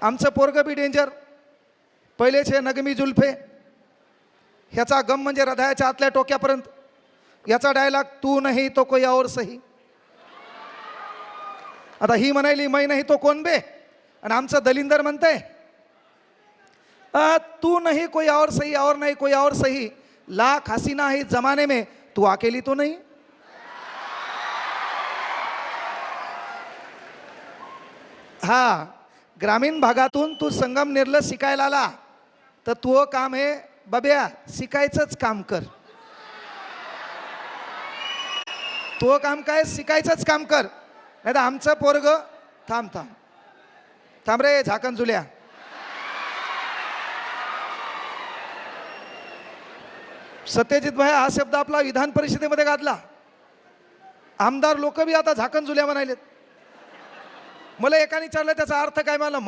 आमचं पोरगं बी डेंजर, पहिलेच हे नगमी जुल्फे, ह्याचा गम म्हणजे हृदयाच्या आतल्या टोक्यापर्यंत. याचा डायलॉग तू नाही तो कोई और सही. आता ही म्हणायली मै नाही तो कोण बे, आणि आमचं दलिंदर म्हणतंय तू नहीं कोई और सही, और नहीं कोई और सही, लाख हसीना है इस जमाने में, तू अकेली तो नहीं. हा, ग्रामीण भागातून तू संगमनेरला शिकायला आला तर तुझं काम आहे बब्या शिकायचंच काम कर. तो काम काय, शिकायचंच काम कर. नाही तर आमचं पोरग थांब थांब थांब रे झाकण जुल्या. सत्यजित भाई हा शब्द आपला विधान परिषदेमध्ये गाजला. आमदार लोक बी आता झाकण जुल्या म्हणायलेत. मला एकाने विचारलं त्याचा अर्थ काय, मला